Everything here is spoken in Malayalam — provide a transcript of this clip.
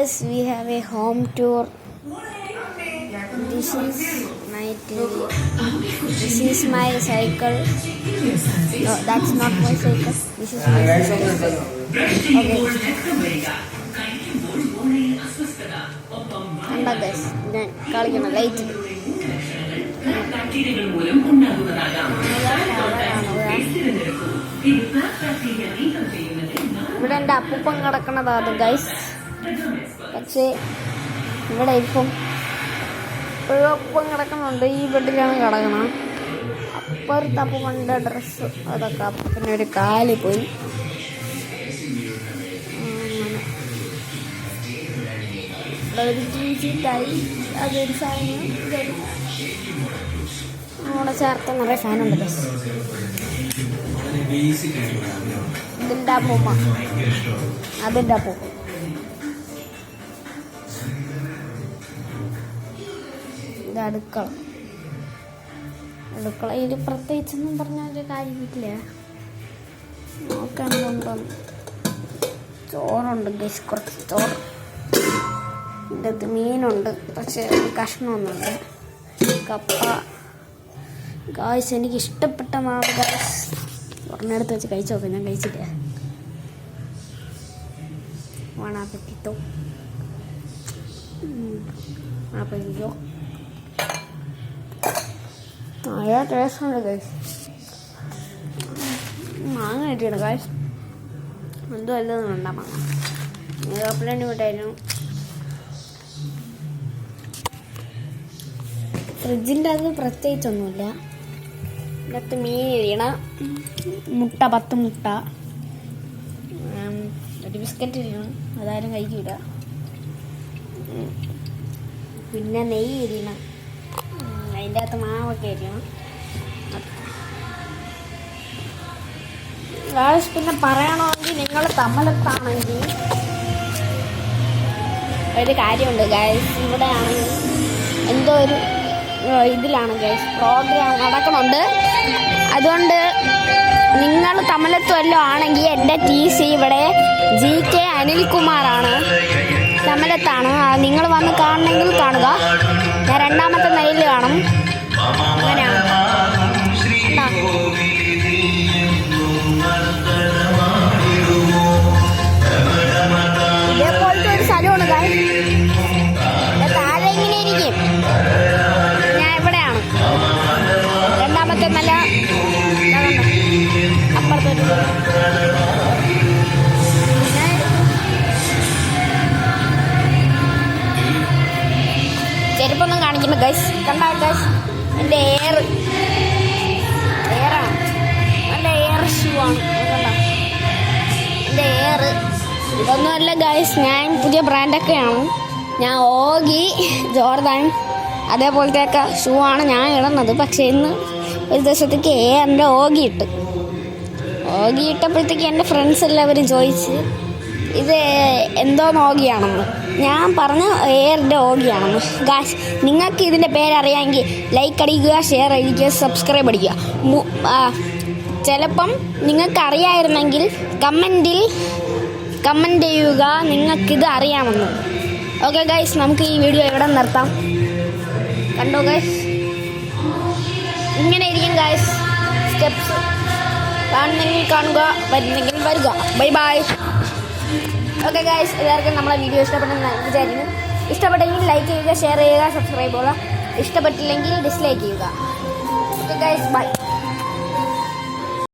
guys, we have a home tour. This is my TV. This is my cycle. No, that's not my cycle. This is my cycle. Okay. And guys, then കളിക്കണം ലൈറ്റ്. ഇവിടെ എൻ്റെ അപ്പൂപ്പൻ കിടക്കണതാണ് ഗൈസ്. പക്ഷേ ഇവിടെ ഇപ്പം അപ്പം കിടക്കുന്നുണ്ട്. ഈ ബെഡിലാണ് കിടക്കണം. അപ്പുറത്ത് അപ്പൂപ്പൻ്റെ ഡ്രസ്സ് അതൊക്കെ അപ്പൂപ്പൻ്റെ ഒരു കാല് പോയി. ഇവിടെ ഒരു ചീറ്റായി അതൊരു സാധനം. അവിടെ ചേർത്ത് നിറയെ ഫാനുണ്ട് ഗൈസ്. ഇതിൻ്റെ അപ്പൂപ്പ അതിൻ്റെ അപ്പൂപ്പ. ഇത് അടുക്കളയിൽ പ്രത്യേകിച്ചൊന്നും പറഞ്ഞൊരു കാര്യമില്ല. നോക്കാൻ കൊണ്ടും ചോറുണ്ട് ഗൈസ്, കുറച്ച് ചോറ്. ഇതിൻ്റെ മീനുണ്ട്, പക്ഷേ കഷ്ണമൊന്നുമില്ല. കപ്പ ഗായ്സ്, എനിക്ക് ഇഷ്ടപ്പെട്ട മാവ് ഗായ്സ്. ഒരെണ്ണെടുത്ത് വെച്ച് കഴിച്ചു നോക്കാം. ഞാൻ കഴിച്ചില്ല. വണാപ്പറ്റിട്ടോ ആപ്പറ്റിട്ടോ നല്ല ടേസ്റ്റുണ്ട് ഗായ്സ്. മാങ്ങ കിട്ടിയാണ് ഗായ്സ്. എന്തോ അല്ലെന്ന് വേണ്ട മാങ്ങ. കപ്പലണ്ടി വിട്ടായിരുന്നു. ഫ്രിഡ്ജിൻ്റെ അത് പ്രത്യേകിച്ചൊന്നുമില്ല. ഇതിനകത്ത് മീൻ എരിയണം, മുട്ട 10 മുട്ട, ഒരു ബിസ്ക്കറ്റ് എരിയണം, അതാരും കഴിക്കില്ല. പിന്നെ നെയ്യ് എരിയണം, അതിൻ്റെ അകത്ത് മാവൊക്കെ എരിയണം. ഗായ്സ്, പിന്നെ പറയണമെങ്കിൽ നിങ്ങൾ തമിഴത്താണെങ്കിൽ ഒരു കാര്യമുണ്ട് ഗായ്സ്. ഇവിടെ ആണെങ്കിൽ എന്തോ ഒരു ഇതിലാണ് ഗൈസ് പ്രോഗ്രാം നടക്കണുണ്ട്. അതുകൊണ്ട് നിങ്ങൾ തമിഴത്ത് വല്ലതും ആണെങ്കിൽ എൻ്റെ TC ഇവിടെ GK അനിൽകുമാറാണ്, തമിഴത്താണ്. നിങ്ങൾ വന്ന് കാണണമെങ്കിൽ കാണുക. ഞാൻ 2ാമത്തെ നിലയിൽ കാണും. അങ്ങനെയാണ്. ഇതേപോലത്തെ ഒരു സ്ഥലമാണ് ഗൈസ്. താഴെ ഇങ്ങനെ ഇരിക്കും. നല്ല അപ്പുറത്തൊരു ചെരുപ്പൊന്നും കാണിക്കുന്നു ഗൈസ്. കണ്ടാ ഗൈസ്, എൻ്റെ എയറാണ്, നല്ല എയർ ഷൂ ആണ്. കണ്ട എൻ്റെ എയർ. ഇതൊന്നുമല്ല ഗൈസ്, ഞാൻ പുതിയ ബ്രാൻഡൊക്കെയാണ്. ഞാൻ ഓഗി, ജോർദാൻ അതേപോലത്തെയൊക്കെ ഷൂ ആണ് ഞാൻ ഇടുന്നത്. പക്ഷേ ഇന്ന് ഒരു ദിവസത്തേക്ക് എൻ്റെ ഓഗി ഇട്ടപ്പോഴത്തേക്ക് എൻ്റെ ഫ്രണ്ട്സ് എല്ലാവരും ചോദിച്ച് ഇത് എന്തോന്ന് ഓഗിയാണെന്ന്. ഞാൻ പറഞ്ഞു എയറിൻ്റെ ഓഗിയാണെന്ന്. ഗായ്സ്, നിങ്ങൾക്ക് ഇതിൻ്റെ പേരറിയാമെങ്കിൽ ലൈക്ക് അടിക്കുക, ഷെയർ അടിക്കുക, സബ്സ്ക്രൈബ് അടിക്കുക. ചിലപ്പം നിങ്ങൾക്കറിയായിരുന്നെങ്കിൽ കമൻറ്റ് ചെയ്യുക നിങ്ങൾക്കിത് അറിയാമെന്ന്. ഓക്കെ ഗായ്സ്, നമുക്ക് ഈ വീഡിയോ ഇവിടെ നിർത്താം. കണ്ടോ ഗൈസ്, ഇങ്ങനെ ഇരിക്കും ഗൈസ് സ്റ്റെപ്സ്. കാണുന്നെങ്കിൽ കാണുക, വരുന്നെങ്കിൽ വരിക. Bye bye. ഓക്കെ ഗൈസ്, എല്ലാവർക്കും നമ്മളെ വീഡിയോ ഇഷ്ടപ്പെട്ടെന്ന് വിചാരിക്കുന്നു. ഇഷ്ടപ്പെട്ടെങ്കിൽ ലൈക്ക് ചെയ്യുക, ഷെയർ ചെയ്യുക, സബ്സ്ക്രൈബ് ചെയ്യുക. ഇഷ്ടപ്പെട്ടില്ലെങ്കിൽ ഡിസ്ലൈക്ക് ചെയ്യുക. Okay guys, by.